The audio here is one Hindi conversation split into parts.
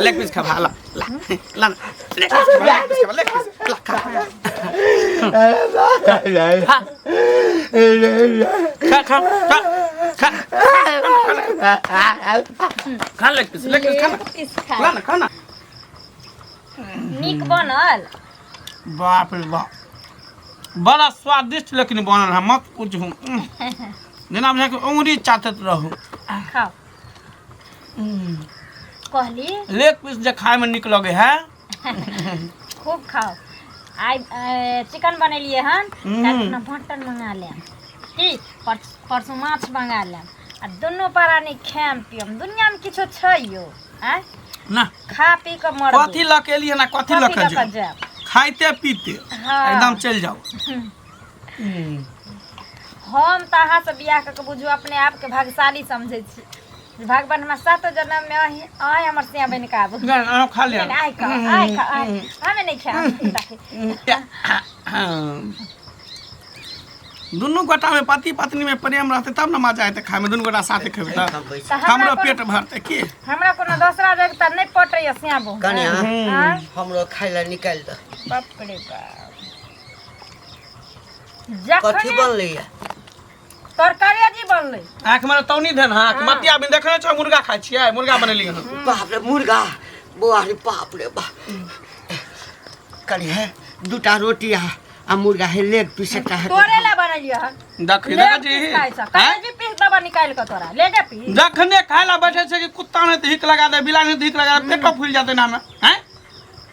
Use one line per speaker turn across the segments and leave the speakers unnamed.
लेग पीस खा ला ला ला लेग पीस खा लेग पीस ला खा खा खा खा लेग पीस खा ना खा ना
नीक बनल।
बाप रे बाप बड़ा स्वादिष्ट लेकिन बनल है मत पूछू जेना बुझा के उंगली चाटत रहू
खाओ कहली
लेग पीस जे खाए में निक लगे है
खूब खाओ। आज चिकन बनेलिए हन अपना मटन मंगा लें की परसों माछ मंगा लें आ दोनों प्राणी खाएम पियम दुनिया में किछो छै यो आय
ना
खा पी के मर
कथी ल के लिए ना कथी ल के जाओ खाइते पीते एकदम चल जाओ।
हम तो अहाँ से बियाह करके बुझू अपने आप के भाग्यशाली समझे छी भगवान हमरा 7 जन्म में आए हमर सिया बन के आबू
खा ले
आइ खा हमें नहीं खा
दुनू गोटा में पति पत्नी में प्रेम रहते तब ना मजा आते खाए में दुनू गोटा साथे खेबे त हमरो पेट भरते की हमरा
कोनो दूसरा जगह त नहीं पटै सिया बो
कन्या हमरो खाइ ला निकाल द
बाप रे बाप
कथी बनलै
तरकारी जी बनलै
आँख में तौनी धन हाँ मतिया बिन देखने छ मुर्गा खाइ छियै मुर्गा बनेलिए हन
बाप रे मुर्गा बुआ रे बाप रे बाप कन्या दूटा रोटी आ मुर्गा है लेग पीस का है
तोरे ला बनलिए हन
देखी जी
जी पीस दबा निकाल के तोरा ले जा पी
जखने खाय ला बैठे छै कि कुत्ता ने हिक लगा दे बिलाइ ने हिक लगा दे पेटो फूल जाते ना में हैं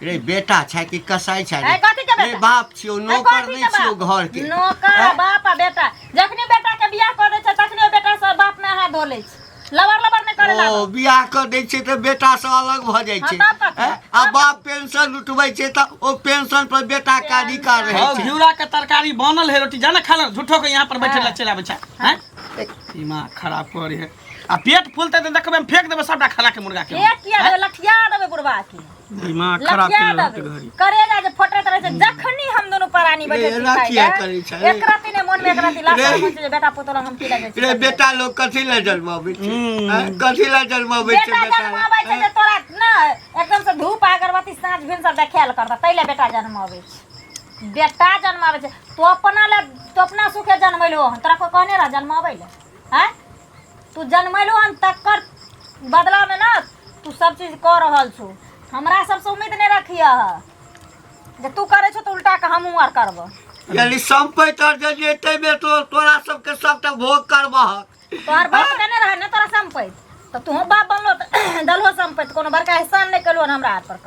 रे बेटा छै कि कसाई छै
ए कथि के बेटा
बाप छियो नौकर नै छियो घर के
नौकर बाप आ बेटा जखनी बेटा के बियाह कर दे छै तखनी बेटा से बाप में हाथ धोले छै लबर में करे ला
ओ बियाह कर दै छै त बेटा से अलग भ जाइ छै आ बाप पेंशन उठबै छै त ओ पेंशन पर बेटा का अधिकार रहै छै
घिउरा के तरकारी बनल है रोटी जाना खा झूठो के यहाँ पर बैठे ला चला बच्चा हैं दिमाग खराब करे है आ पेट फूलते त देखबे हम फेंक देबे सबटा खाला के मुर्गा के
एक किया देबे लठिया देबे बुढ़वा के
दिमाग खराब
करे जा जे फटत रहे छै जखनी हम दोनों प्राणी बैठे छी एक राती ने मन में एक राती लास्ट में जे बेटा पुतला हम की लगे
रे बेटा लोग कथि ला जन्माबै छै कथि ला जन्माबै छै
बेटा जन्माबै छै जे तोरा ना एकदम से धूप अगरबत्ती साँझ भिनसर देखाल करता तैले बेटा जन्माबै छै बेटा जन्माबै छै तो अपना सुखे जन्मैलो हन तोरा को कहने रह जन्माबै ले हैं तू जन्मैलो हन तकर बदला में ना तू सब चीज कर रहल छु हमरा सबसे उम्मीद नहीं रखिया जे तू करे छो तो उल्टा के हमहू आर करब
यानी संपत्ति और जे जेते बे तो तोरा सबके सबटा भोग करबह
तोहर बाप देने रहे न तोरा संपत्ति तो तू बाप बनलो त दलहो संपत्ति कोनो बड़का एहसान नहीं कलो हमरा हाथ पर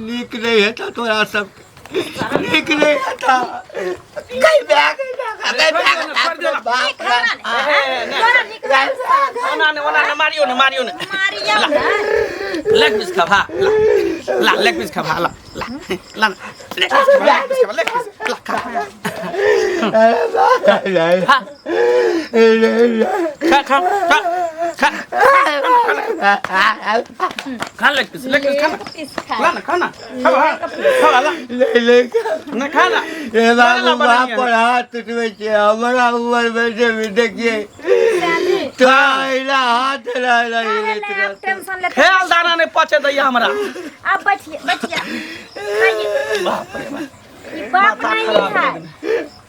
नीक नहीं है तो तोरा सब नीक नहीं है तो कई बैग
ओना मारियो ने लेग पीस खा ला लेग पीस खा ला ला लेग पीस खा खा खा लेग पीस खा ना ना खा ना
ए बाबू बाप पर हाथ उठबै छै हमरा उमर में जे भी देखिए तोरा हाथ
टेंशन ले
ख्याल दाना नहीं पचे दैया हमरा
अब बैठिए
बाप रे
बाप नहीं है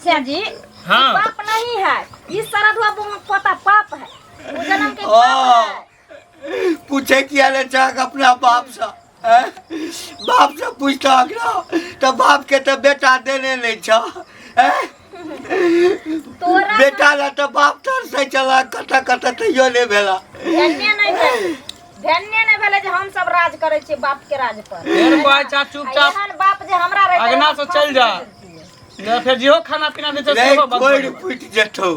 श्याम जी
हाँ
बाप नहीं है इस सारा धुआ पोता पाप है वो जन्म के पाप है
पूछे किया ले चाक अपना बाप से बाप से पूछता ना तो बाप के तो बेटा देने नहीं छ बेटा ला तो बाप तर से चला कत तैयो नहीं भेला
धन्य नहीं भेले जे हम सब राज करे छी बाप के राज पर
फिर कोई चा चुपचाप
एहन बाप जे हमरा रहे
अगना से चल जा फिर जिहो खाना पीना दे सेहो बंद
कोई पूछ जतो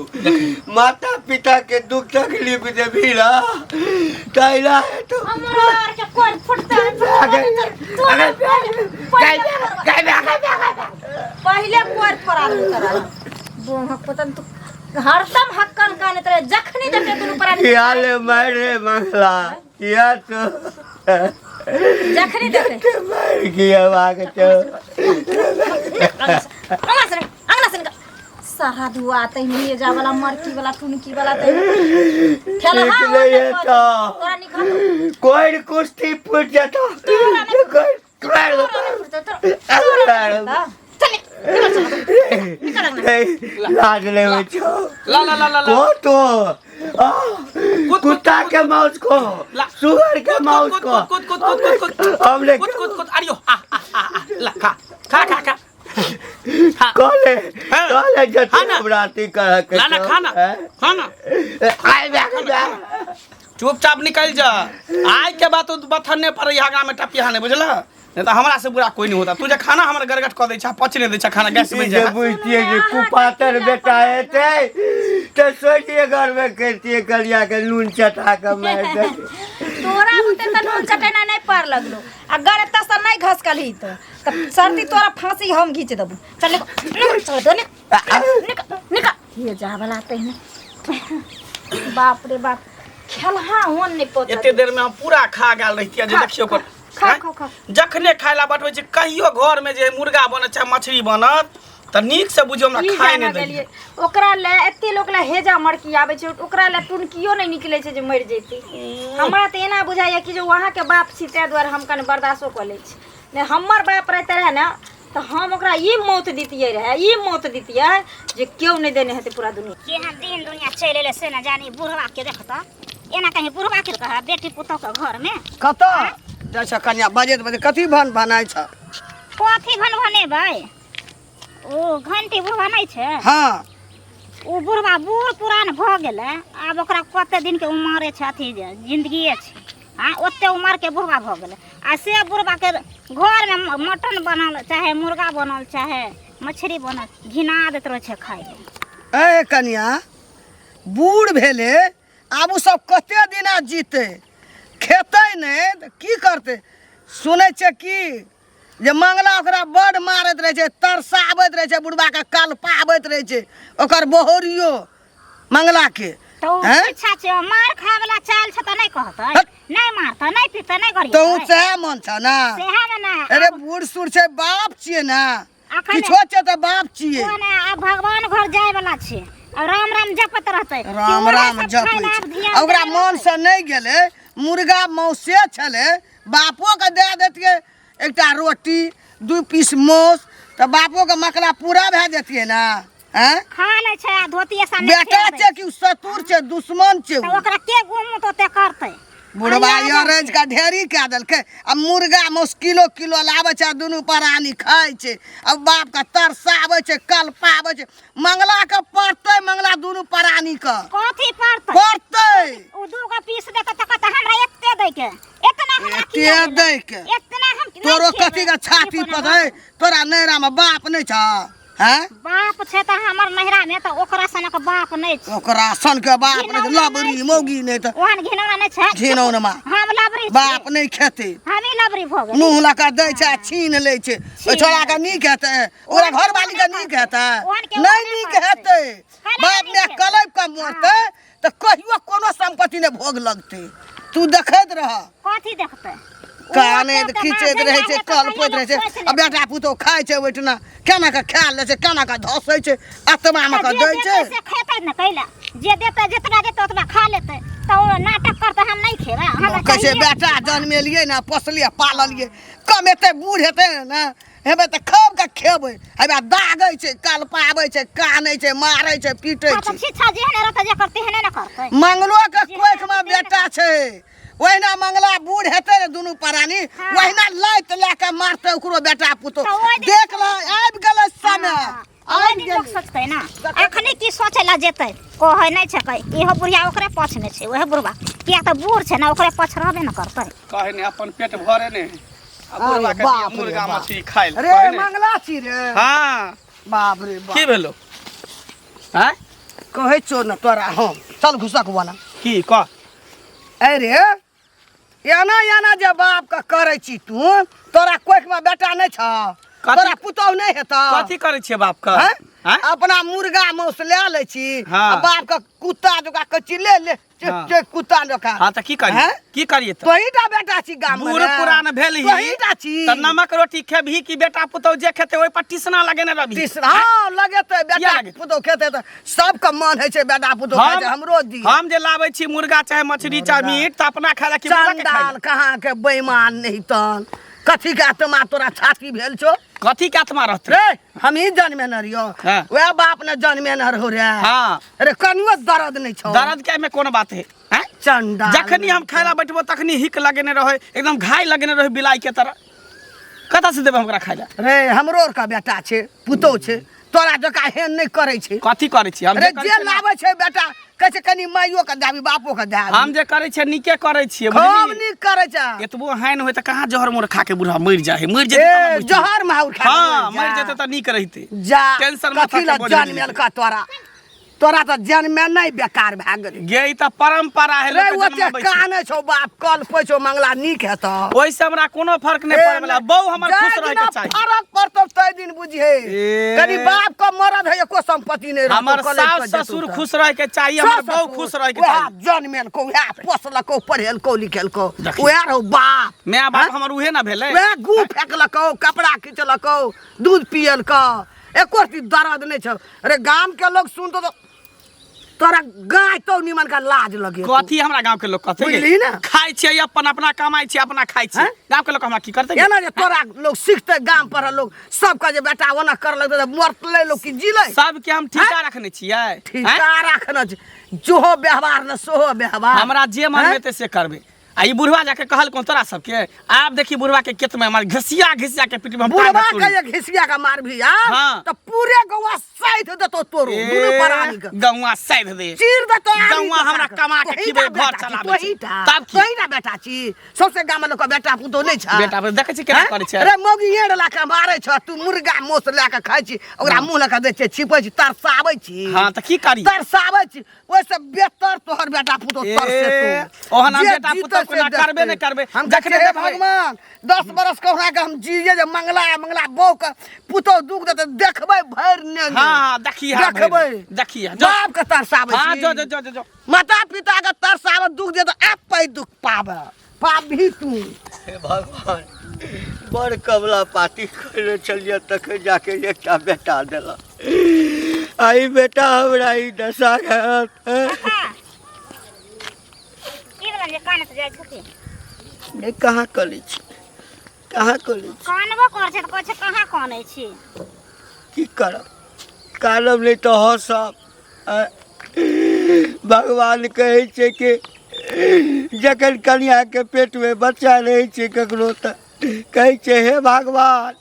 माता पिता के दुख तकलीफ दे भीरा तैला है तो
हमरा के कोई फुटता है पहले कोई फरार करा वो पतन तो हरदम हक्कन काने तरे जखनी जते दुनु प्राणी
यार मारे मंगला या तो
जखनी देखे
मार किया वाग तो
सारा धुआ तैने जा वाला मरकी वाला टुनकी वाला तैने खेला
ठीक
हां
नहीं है तो
तोरा निकाल
कोई कुश्ती पूछ जाता कोई लाज ले बच्चों
ला ला ला ला
को तो कुत्ता के माउस को सुअर के माउस को हमने
अरियो ला खा खा खा खा
कॉले जत नवरात्रि कर के
लाना खाना खाना
आए बे
चुपचाप निकल जा आज के बात बथने पर यहाँ में टपिया नहीं बुझला नहीं तो हमरा से बुरा कोई नहीं होता तुझे खाना हमारे गरगट कर दे छा पचने दे छा खाना गैस में जा
बुझतिए जे कुपातर बेटा है थे तो सोचिए घर में करती कलिया के नून चटा के मार दे
तोरा होते त नून चटेना नहीं पार लगलो अगर एत से नहीं घसकली तो सर्दी तोरा फांसी हम खींच देबू चल निकल ये जा वाला तैने बाप रे बाप खेलहा होन नहीं पहुंच
एते देर में हम पूरा खा गेल रहितिया जे देखियो कर
खा
जखने खाइला बटवे छै कहियो घर में जे मुर्गा बनत छै मछली बनत त नीक से बुझियो हमरा खाए नै देलिए
ओकरा ले एते लोग ले हेजा मरकी आबै छै ओकरा ले टुनकियो नै निकले छै जे मर जेती हमरा त एना बुझाइया कि जे वहां के बाप छी तै द्वारा हम कने बर्दाश्तो क लै छी ने हमर बाप रहते रहे ना तो हम ओकरा ई मौत दितियै रहे ई मौत दितियै जे केओ नै देने हेते पूरा दुनिया
केहन दिन दुनिया चलि एले से न जानी बुढ़वा के देखत एना कहीं बुढ़वा के कह बेटी पुतौ के घर में
कत जैसा कन्या बजत बजे कथी भन बनाय छ
कथी भन भाई ओ घंटी बुढ़वा नहीं छे
हां
ओ बुढ़वा बूढ़ पुरान भ गेले आब ओकरा कते दिन के उम्र छै अथी जिंदगी छै हां ओते उम्र के बुढ़वा भ गेले आ से बुढ़वा के घर में मटन बनल चाहे मुर्गा बनल चाहे मछली बनल घिना देत रहे छै खाय
ए कन्या बूढ़ भेले आब सब कते दिना जीते खेते नहीं तो की करते सुने छे की जे मंगला ओकरा बड़ मारत रहे छे तरसाबत रहे छे बुढ़वा के कल पाबत रहे छे ओकर बोहरियो मंगला के
तो अच्छा छे मार खाए वाला चाल छ त नहीं कहत नहीं मारत नहीं पीत नहीं करी
तो से मन छ ना
सेहा में ना
अरे बूढ़ सुर छे बाप छिए ना
अखन
किछो छे त बाप छिए
कोना अब भगवान घर जाय वाला छे और राम राम जपत रहते
राम राम जपै ओकरा मन से नहीं गेले मुर्गा मौसे छले बापो के दे देतिए एकटा रोटी 2 पीस मौस त बापो के मकला पूरा भे जतिए ना हैं
खा ले छै धोतिए सामने
बेटा छे कि सतुर छे दुश्मन छे
तो ओकरा के गुम तो ते करते
बुढ़वा ऑरेंज का ढेरी के देलके अब मुर्गा मौस किलो किलो लावे छे दुनू प्राणी खाय छे अब बाप का तरसावे छे कल पावे छे मंगला के पड़ते मंगला दुनू प्राणी का
कथी पड़ते
पड़ते
ओ दूगो पीस दे के तक हमरा एते दे के इतना हमरा की
एते दे के
इतना हम
तोरो कथी का छाती पर है तोरा नैरा में बाप नहीं छ हैं
बाप छे त हमर नहरा में त ओकरा सनक बाप नहीं छ
ओकरा सन के बाप नहीं लबरी मोगी नहीं त
ओहन घिनौना नहीं छ
घिनौना में
हम लबरी
बाप नहीं खेते
हम ही लबरी भ गेल
मुंह लगा दे छे छीन ले छे ओ छोरा का नहीं कहते ओकरा घर वाली का नहीं कहता नहीं नहीं कहते बाप ने कलेब का मरते त कहियो कोनो संपत्ति ने भोग लगते तू देखत रह
कथी देखते
काने खींचत रहे छे कलपत रहे छे अब बेटा पुतो खाय छे ओइठना केना का खा ले छे केना का धसै छे आत्मा में का दै छे
से खेतै न कैला जे देते जितना देते उतना खा लेते त ओ नाटक करते हम नहीं खेबे हम
कैसे बेटा जन्मेलिए ना पोसलिए पाललिए कमेते बूढ़ हेते ना हेबे त खूब का खेबै हेबे दागै छे कल पाबै छे कानै छे मारै छे पीटै छे
शिक्षा जेहने रहते जे करते हेने न करते
मंगलो के कोख में बेटा छे वहिना मंगला बूढ़ हेते रे दुनू प्राणी वहिना लैत लेके मारते ओकरो बेटा पुतो देख ल आबि गेलै समय
आबि गेल सोचते ना अखनी की सोचेला जेते कहै नहीं छै इहो बुढ़िया ओकरे पछ में छै ओहे बुढ़वा किया त बूढ़ छै ना ओकरे पछ रहबे न करते
कहे ने अपन पेट भरे ने बुढ़वा के दिया मुर्गा मछली खाइल
रे मंगला छी रे
हां
बाप रे बाप
की भेलो हैं
कहै छो न तोरा हम चल घुसक वाला
की क
अरे एना जे बाप का करे छी तू तोरा कोख में बेटा नहीं छ तोरा पुतौ नहीं हेता
कथी करे छे बाप का
हैं अपना मुर्गा मौस ले ले छी
हाँ।
बाप का कुत्ता जोका कच्ची ले ले
हाँ।
चेक कुत्ता लोका
हाँ तो की करिए
हैं?
की करिए तो
तोहीटा बेटा छी गाम में
बूढ़ पुरान भेल ही
तोहीटा छी
तो नमक रोटी खेबही कि बेटा पुतौ जे खेते ओइ पर टिसना लगेने रहबी
तीसरा हाँ लगेते
किया
बेटा
लगेते?
पुतो खेते तो सबके मन है छै बेटा पुतो खाइ छै हमरो दी
हम जे लाबै छी मुर्गा चाहे मछली चाहे मीट तो अपना खाए ला कि मुर्गा के खाए
चंडाल कहाँ के बेईमान नहीं तन कथी के आत्मा तोरा छाती भेल छो
कथी के आत्मा रहते
रे हम ही जन्मे न रहियो
हाँ।
वह बाप ने जन्मे न रहो रे
हाँ
अरे कनियो दर्द नहीं छो
दर्द के में कोन बात है हैं?
चंडाल
जखनी हम खाए ला बैठबो तखनी हिक लगेने रहे एकदम घाय लगेने रहे बिलाई के तरह कतऽ से देबे हमरा खाए ला
रे हमरो का बेटा छै पुतो छै तोरा जका हेन नहीं करे छै
कथी करै छी हम
अरे
जे करै
जे
छी ना,
लावे छै बेटा कहै छै कनी माइयो के दाबी बापो के दाबी
हम जे करै छी नीके करै छियै
खूब
बुझलियै
नीक करे छै
एतबो हानि होय त कहाँ जहर मोर खा के बूढ़ा मरि जाए मरि
ए
जेतै
जहर माहुर खा
हाँ मरि जेतै त नीक रहितै
जा
टेंशन माथा
कथी
के
ला
बोझ नहि
जन्मेल का तोरा तो जन्मे नहीं बेकार भए गेलै
गे ई त परंपरा है
रे
लोक
ओते
जन्माबै छै
काने छौ बाप कल पैछो मंगला नीक हेतौ
ओइ से हमरा कोनो फर्क नहीं पड़े वाला बहु हमर खुश रहे के चाहिए
फरक पड़तौ तै दिन बुझे
ए।
कनी बाप का मरद है एको संपत्ति नहीं रहतौ
हमर
कॉलेज
सास
पर जेतौ
ससुर
तऽ।
खुश रहे के चाहिए हमर बहु खुश रहे के
वएह
चाहिए
जन्मेल को वएह पोसलको पढ़ेलको लिखेलको
देखियौ।
वएह रहो बाप
माय बाप हमर उहे ना भेलै
वएह गू फेंकलको कपड़ा खींचलको दूध पियलको एको रती दर्द नहीं छौ अरे गाम के लोग सुनतो तो तोरा गाय तो निमन का लाज लगे
कथी हमरा गांव के लोग कहते
बुझली ना?
खाइ छै अपन अपना कमाइ छै अपना खाइ छै
हैं?
गांव के लोग हमरा की करते
एना जे तोरा लोग सीखते गाम पर लोग सबका जे बेटा ओना कर लगते मरतले लोग की जिले
सब के हम ठीका रखने छियै हैं?
ठीका रखना छै जोहो व्यवहार न सोहो व्यवहार
हमरा जे मन
हैं?
हेतै से करबै आ ई बुढ़वा जाके कहल कौन तोरा सबके आब देखी बुढ़वा के केत में मार घसिया के पीठ में हम
बुढ़वा
टांग
का एक हिसिया का मार भी यार
हाँ।
तो पूरे गौवा साइड देतो तोरो दुनु परानी के
गौवा साइड दे
चीर देतो
गौवा हमरा कमा के खिबै घर चलाबै छै तब की
तोही ना बेटा छी सबसे गाम लोग का बेटा पुतो नहीं छ
बेटा देखै छी केना करै छै
अरे मोगी एड़ ला के मारे छ तू मुर्गा मोस ला के खाइ छी ओकरा मुंह लगा दै छै छिपै छी तरसाबै छी
हां त की करी
तरसाबै छी ओइसे बेहतर तोहर बेटा पुतो तरसे तू
ओहन हम
जे
बेटा
जीतै
पुतो
से
कोना करबे
देखतै।
नहीं करबे
हम
जखने
देखै
देखबै
भगवान 10 बरस कहना के हम जिये जे मंगला बहू के पुतो दुख देते देखबै भर ने
हां देखी हां
देखबै
देखी
बाप के तरसाबै
हां
छी
जो
माता पिता के तरसाबै दुख दे तो आपै दुख पाबी तू
हे भगवान बड़ कमला पाती करे चलिए तक जाके एकटा बेटा देला आई बेटा हमरा ई दशा
ई वाला जे कान से जाइ छथिन
नहीं कहाँ करै छी कहाँ करै छी
कानबो कर छै त कहै छै कहाँ कानै छी
की करब करब नहीं तो हँसब भगवान कहै छै कि जखन कन्या के पेट में बच्चा रहै छै ककरो तऽ कहै छै हे भगवान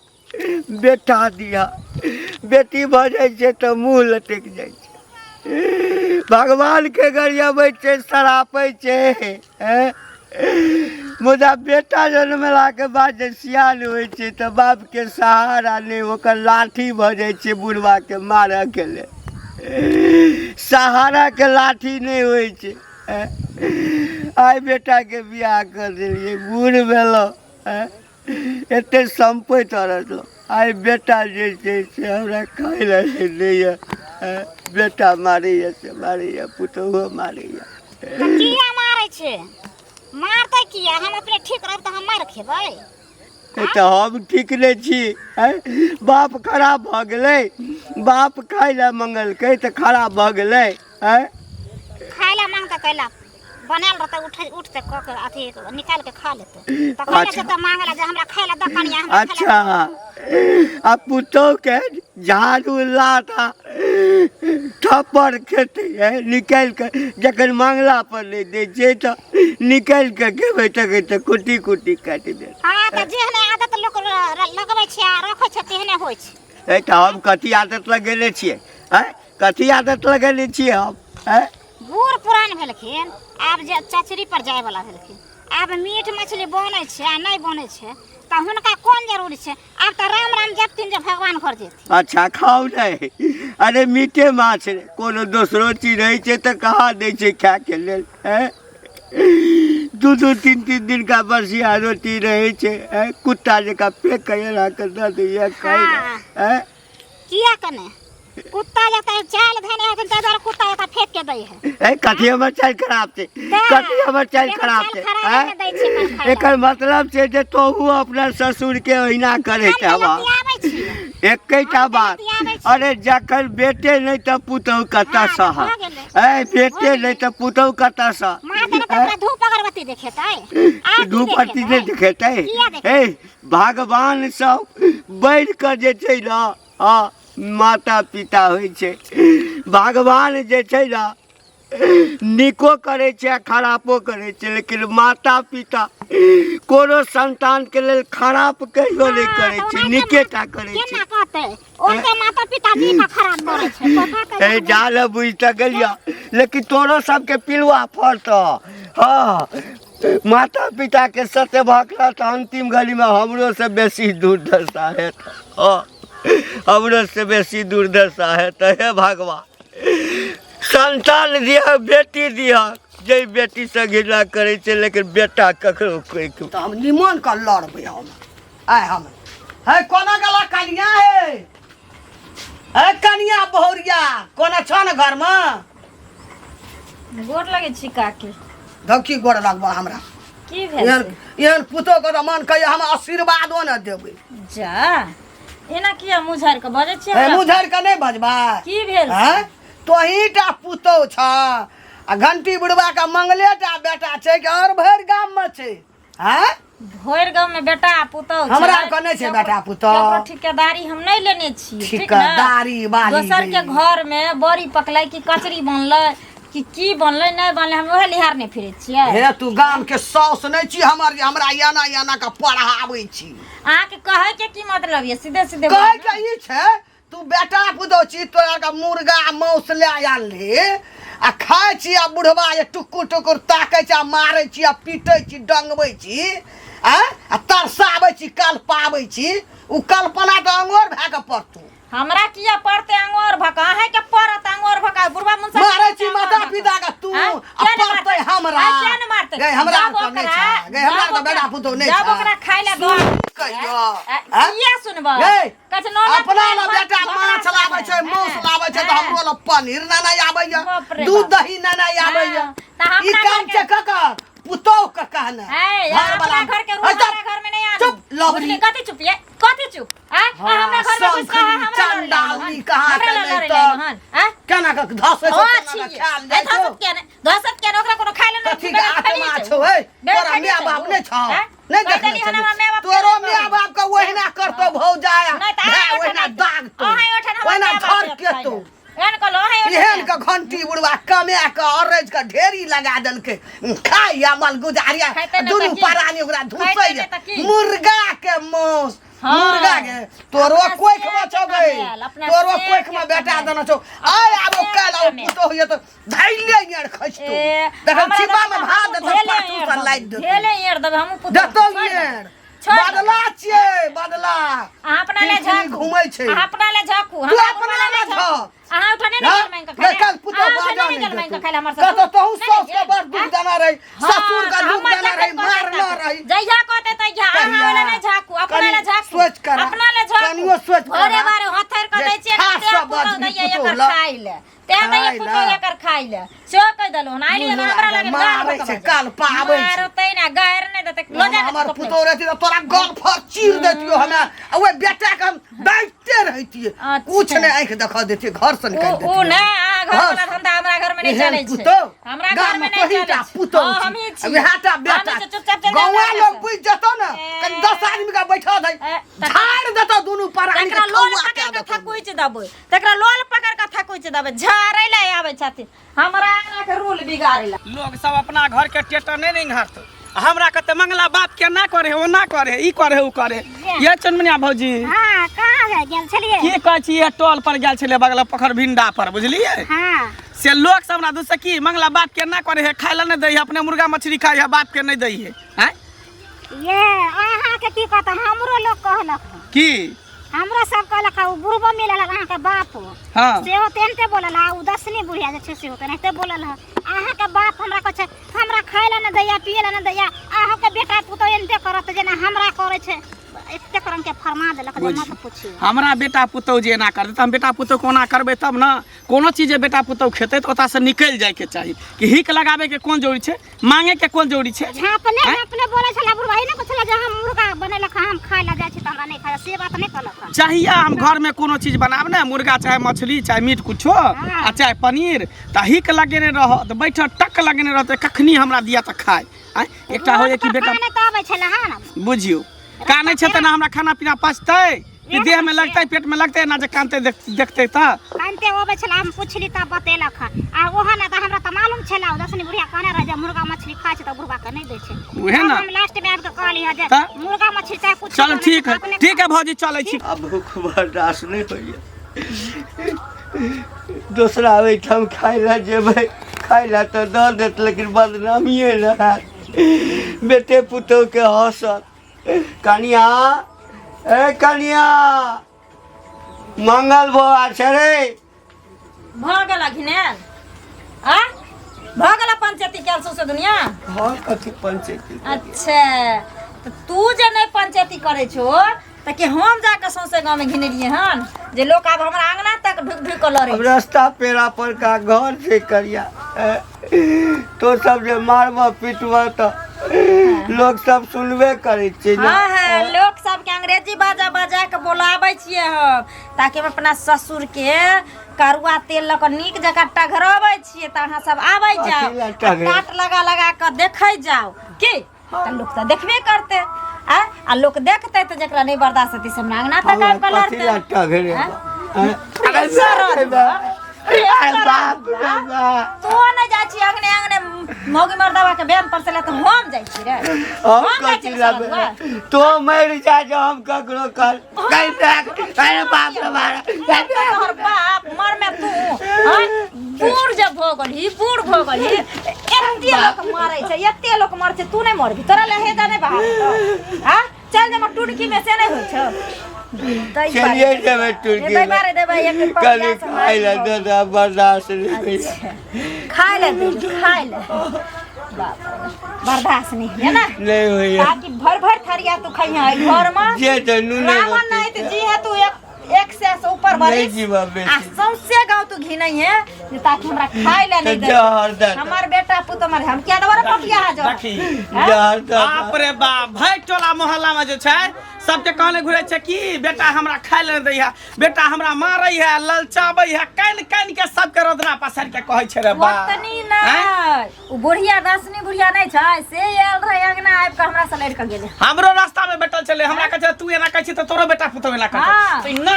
बेटा दिया बेटी भऽ जाइ छै तऽ मुँह लटक जाइ छै भगवान के गरियाबै छै सरापै छै मुदा बेटा जन्मला के बाद जे सियान होइ छै तऽ बाप के सहारा नहीं ओकर लाठी भऽ जाइ छै बुढ़वा के मारऽ के लेल सहारा के लाठी नहीं होइ छै आई बेटा के बियाह कर देलिए बूढ़ भेलो एते संपत्ति रहलो आई बेटा जे छै से हमरा खाइ ला नहीं बेटा मारैया से मारैया पुतौहो मारैया
त किया मारै छै मारतै किया हम अपने ठीक रहब त हम मार खेबै
तो हम ठीक नहीं छी बाप खराब भऽ गेलै बाप खाइ ला मंगलकै तऽ खराब भऽ गेलै
खाय ला मांगता कैला बनाल रहता उठते क के अथी निकाल के खा लेते त कहले से त मांगला जे हमरा खाय ला द कनिया हमरा
अच्छा आ पुतौ के झाड़ू लाता थप्पड़ खेते है निकाल के जखन मंगला पर नहीं दे छै तो निकाल के खेबै तऽ कुटी कुटी काटि दे
हां त जेहने आदत लोक लगबै छै आ रखै छै तेहने होइ छै
तऽ हम कथी आदत लगेले छियै कथी आदत लगेले छियै हम
बूढ़ पुरान भेलखिन आब जे चचरी पर जाय वाला भेलखिन आब मीट मछली बनै छै आ नहीं बनै छै त हुनका कोन जरूरी छै आब त राम राम जपथिन जे भगवान घर जेथिन
अच्छा खाओ नहीं अरे मीटे माछ रे कोनो दोसरो चीज रहै छै तऽ कहाँ दै छै खाय के लेल दू तीन दिन का बसिया रोटी रहे छै कुत्ता जका पेट कहिया के दऽ दैया खाय
किया कने कुत्ता जब चाल धने है त द्वारा कुत्ता एता फेंक के दै है
ए कथी हमर चाल खराब छै कथी हमर चाल खराब छै एकर मतलब छै जे तोहू अपना ससुर के ओहिना करे छै हवा एकेटा बात अरे जखन बेटे नहीं त पुतहु कतऽ सह ए बेटे नहीं त पुतहु कतऽ सह
धूप अगरबत्ती देखेतै
धूप अगरबत्ती नहीं देखेतै ए भगवान सब बढ़ के जे छै ना हाँ माता पिता होइ छै भगवान जे छै ना निको करे छै खराबो करे छै लेकिन माता पिता कोनो संतान के लेल खराब कहियो नहीं करे छै निकेटा करे छै
केना कहतै ओके माता पिता भी का खराब करे छै पता
ए जाल बुझ त गेलिया लेकिन तोरो सबके पिलुआ फरत हाँ माता पिता के सत्य भकला त अंतिम घड़ी में हमरो से बेसी दुर्दशा है हाँ हमरो से बेसी दुर्दशा है त हे भगवान संतान दिया बेटी दिया जे बेटी से घृणा करे छै लेकिन बेटा ककरो कोई
तो हम निमन का लड़बे हम आय हम है कोना गला कनिया है कनिया बहुरिया कोना छ न घर में
गोर लगे छी काकी
धक्की गोड़ लगबा हमरा
की भेल
एहन पुतो के मन कहिए हम आशीर्वादो न देबै
जा एना किया मुँह झाड़ के बजे छी
मुँह झाड़ के नहीं बजबा
की भेल
हैं तोहीटा पुतो छ आ घंटी बुढ़वा का मंगलेटा बेटा छै कि और भर गाम में छै हैं
भोर गांव में बेटा पुतौ छै
हमरा के नहीं छै बेटा पुतो
केकरो ठेकेदारी हम नहीं लेने छी ठीक ना
ठेकेदारी बारी
दोसर के घर में बड़ी पकलै की कचरी बनलै की बनलै नहीं बनलै हम ओहे लिहार नहीं फिरे छियै
हे तू गाम के सौस नहीं छी हमर जे हमरा याना याना का पढ़ाबै छी
अहाँ के कहे के की मतलब ये सीधे सीधे
कहे के ई छै तू बेटा पुतो छी तोरा का मुर्गा मौस ले आनले आ खाय छी आ बुढ़वा जे टुकुर टुकुर ताकै छी आ मारै छी आ पीटै छी डंगबै छी आ तरसाबै छी कल्पाबै छी उ कल्पना तो अंगोर भए के पड़तू
हमरा किया पड़ते अंगोर भका है के पड़त अंगोर भका बुढ़वा मुंसा
मारै छी माता पिता का तू आ पड़तै हमरा
क्या न मारते
गए हमरा तो नहीं छै गए हमरा तो बेटा पुतो नहीं छै
जब ओकरा खाय ले दो
कहियो
किया सुनबा
गए
कछ नौना
अपना ला बेटा माछ लाबै छै मौस लाबै छै त हमरो ला पनीर ना नहीं आबै दूध दही ना नहीं आबै ई काम छै ककर पुतो का कहना
है अपना घर के रूल घर में नहीं आना
चुप लवली
कथि चुप ये कथि चुप हमरा घर में कुछ कहा हमरा
चंडाली कहा के नहीं तो केना के धसे से ख्याल दे छो
धसत के ओकरा कोनो खाय ले
कथि के आत्मा छो हे तोरा माय बाप ने छौ नहीं देख तोरो माय बाप का ओहिना करतो भौ जाया ओहिना दाग तो ओहिना घर के तो एहन का घंटी बुढ़वा कमे के औरज का ढेरी लगा दल के खाई या मल गुजारिया दुनु परानी ओकरा धुसै मुर्गा के मौस मुर्गा के तोरो कोइख में छौ गई तोरो कोइख में बेटा देना छौ आय आबो काल आ पुतो होय तो धैले यार खसतो देखन छिपा में भात दे पाछू से लाइट दे
ढेले यार दब हम पुतो
दतो यार बदला छिए बदला
अपना ले झाकू
घुमै छै
अपना ले झाकू
तू अपना ले झाकू
अहाँ उठने नहीं कर मैं खाए
कल पुतो बाजा नहीं
कर मैं खाए हमर
कतो तहु सौस के बर दुख देना रही ससुर का दुख देना रही मारना रही
जइया कहते त जा अहाँ वाला ले झाकू अपना ले झाकू
सोच कर
अपना ले झाकू
कनियो सोच कर
अरे बारे हथर कर दै छियै ते पुतो दैया एकर खाइ ले ते दैया पुतो एकर खाइ ले से कह देलो ना आइली हमरा लगे
मारै छै काल पाबै छै
मारतै ना गायर नहीं देते लोजा
हमर पुतो रहती त तोरा गल फर चीर देतियो हमे ओए बेटा के हम बैठते रहतिए कुछ नहीं आंख देखा देतिए घर से निकाल देतिए
ओ ना घर वाला धंधा हमरा घर में नहीं चले छै हमरा घर में नहीं चले छै
पुतो
हम ही छी
बेटा बेटा गांव लोग बुझ जतो ना कन 10 आदमी का बैठा दे झाड़ देतो दुनु परानी के
लोल पकड़ के थकुइच दबै तकरा लोल पकड़ के थकुइच दबै झाड़ै ले आबै छथिन हमरा के रूल बिगाड़ै
लोग सब अपना घर के टेटर नहीं निहारत हमरा कहते मंगला बाप के ना करे ओ ना करे ई करे उ करे ये चनमनिया भौजी
हां कहां गेल छलिए
की कहै छी ये टोल पर गेल छले बगल पोखर भिंडा पर बुझलिए
हां
से लोग सब ना दूसरे की मंगला बाप के ना करे है खाय ला नहीं दई है अपने मुर्गा मछली खाय है बाप के नहीं दई है हैं
ये अहाँ के की कहता हमरो लोग कहलक
की
हमरा सब कहलक उ बुढ़बो मिलल अहाँ के बाप
हां
से होतेनते बोलल उ दसनी बुढ़िया जे छै से होते नहीं बोलल अहाँ के बाप हमरा कह छै हमरा खाय ला न दैया पिए ला न दैया अहाँ के बेटा पुतो एनते करत जेना हमरा करे छै एतेक रंग के फरमा देलक जे मत पूछिए।
हमरा बेटा पुतौह जे एना करतै तऽ हम बेटा पुतौह कोना करबै तब ना। कोनो चीज जे बेटा पुतौह खेतै तऽ ओतऽ से निकलि जाइके चाही कि हिक लगाबे के कोन जरूरी छै, मांगे के कोन जरूरी छै।
झापने बोले छला बुढ़बाई ने कहला जे हम मुर्गा बनेलक हम खाय ला जाइ छी त हमरा नहीं खाय, से बात नहीं कहलक।
चाहिए हम घर में कोनो चीज बनाब ने, मुर्गा चाहे मछली चाहे मीट कुछो आ चाहे पनीर, तऽ हिक लगेने रहत, बैठ टक लगेने रहत, कखनी हमरा दिया तऽ खाय। एकटा होय कि बेटा बुझियो कानै छै तऽ ना हमरा खाना पीना पचतै कि देह में लगतै पेट में लगतै ना जे कानते देखतै तऽ
कानते होबे छला। हम पूछली तब बतेलक आ ओहा ना त हमरा त मालूम छला दसनी बुढ़िया कहने रहे जे मुर्गा मछली खाय छै त बुढ़बा के नहीं दै छै।
उहे ना
हम लास्ट में आब के कहली है जे मुर्गा मछली चाहे कुछ।
चल ठीक है भौजी चलै छी।
अब भूख बर्दाश्त नहीं होइए, दूसरा ओहिठाम खाय ला जेबै, खाय ला तो दऽ देत लेकिन बदनामिए रहत, बेटे पुतोह के हंसत। कनिया ए कनिया मंगल बौआ छै रे।
भ गेला घिनेल आ भ गेला पंचायती कैलसो से दुनिया।
हाँ कथी पंचायती।
अच्छा तो तू जे नहीं पंचायती करे छो त कि हम जाके सौसे गांव में घिनेलिए हन जे लोग अब हमरा आंगना तक ढुक ढुक के लड़े।
अब रास्ता पेड़ा पर का घर से करिया तो सब जे मारबा पिटबा तो लोग सब सुनबे करे छै।
हाँ लोग सब के अंग्रेजी बाजा बाजा के बोलाबै छिए हम ताकि हम अपना ससुर के करुआ तेल लक नीक जका टघराबै छिए त अहाँ सब आबै जाओ टाट लगा लगा के देखै जाओ की त लोग त देखबे करते आ लोग देखते त जेकरा नहीं बर्दाश्त होती से हमरा अंगना तक आब कलरते। तू न जाइ छी अंगने अंगने मौगी मर्दवा के बेन पर से ले त हम जाइ छी रे।
हम कथी लाबे तो मर जा जो हम ककरो कर कहीं अरे बाप रे
तोहर बाप मर में तू बूढ़ जब हो गली बूढ़ हो गली एते लोग मारै छै, एते लोग मर छै, तू नहीं मरबी तोरा लहे जा नहीं बाहर। हां चल जब टुडकी में से नहीं होय छ
चलिए जब टुडकी
दे बारे दे भाई एक
कल खाई ला दादा बर्दाश्त नहीं
खाई ले बर्दाश्त नहीं है ना
नहीं होई
ताकि भर भर थरिया तू खइया घर में
जे तो नूने
रावण नहीं तो जी है तू एक से ऊपर
नहीं जीवा
आ
बेटी
सौंसे गांव तू घी नहीं है जे ताकि हमरा खाई ले नहीं दे। हमार बेटा पुत हमार हम क्या दबारा पटिया है जो
बाप रे बाप भाई टोला मोहल्ला में जो छै सबके कहने घुरे छै कि बेटा हमरा खाय ले दै है, बेटा हमरा मारै है, ललचाबै है, कान कान के सबके रोदना पसार के कहै छै रे बा।
ओतनी नहीं उ बुढ़िया दसनी बुढ़िया नहीं छै से आयल रहे अंगना आबि के हमरा से लड़ के गेले।
हमरो रास्ता में बैठल छले, हमरा कहै छै तू एना कहै छी त तोरो बेटा पुतौ एना कहै
हाँ।
छै न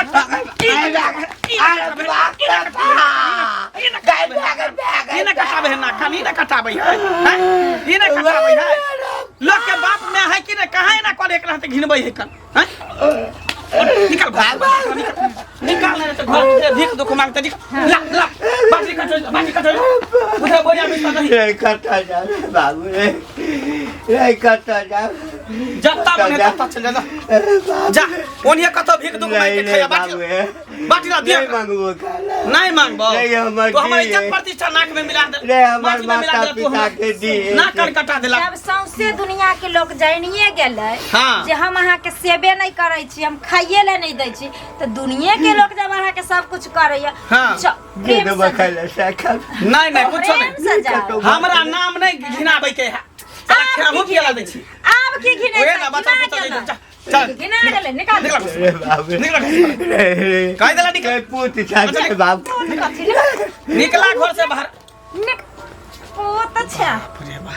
इने कटाबे है ना खाली इने कटाबे है इने कटाबे है लोग के बाप में है कि ने कहां ना करे एक रहते घिनबै है कन हैं निकल भाग निकाल नहीं तो घर से भीख दुख मांगते ला ला बाजी कट उधर बोझा में नहीं
रे कटा जा बाबू रे कटा जा
जत्ता बने तत्ता चल जा जा ओनिया कतो भीख दुख मांग के खया बाटी ला दिया
मांगबो
नहीं मांगबो तो हमारी
नहीं
इज्जत प्रतिष्ठा नाक में मिला दे
रे हमर माता पिता के दी
ना कर कटा देला।
जब सौंसे दुनिया के लोग जानिए गेलै
हाँ।
जे हम अहाँ के सेबे नहीं करे छी हम खाइए ले नहीं दै छी तो दुनिया के लोग जब अहाँ के सब कुछ करैया
हाँ।
दे दे बखाइला साखा
नहीं कुछो नहीं हमरा नाम नहीं घिनाबै के है सारा खेमो पिला दै छी
अब की घिने
ओए ना बता पुतो चल
घिना गेले निकाल
रे बाबू
निकल
रे
कह देला निकल
पूत छा बाप
निकला घर से बाहर
बहुत अच्छा
रे बा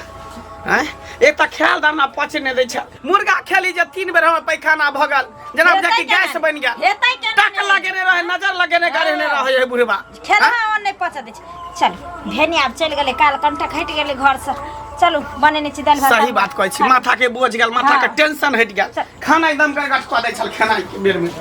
हैं एक त ख्याल दाना पचे नहीं दै छ मुर्गा खेली जे 3 बेर हम पैखाना भगल जना जाके गैस बन गया
हेतै केना
टक लगेने रहे नजर लगेने गाड़ने रहे है बुढ़बा
खेलना और नहीं पचा दे चल भेनी आब चल गेले काल कंठा हट गेले घर से चलू बनेने छी दाल भात।
सही बात कहै छी माथा के बोझ गेल माथा के टेंशन हट गेल खाना एकदम गड़गड़ कऽ दै छल खाना के बेर में।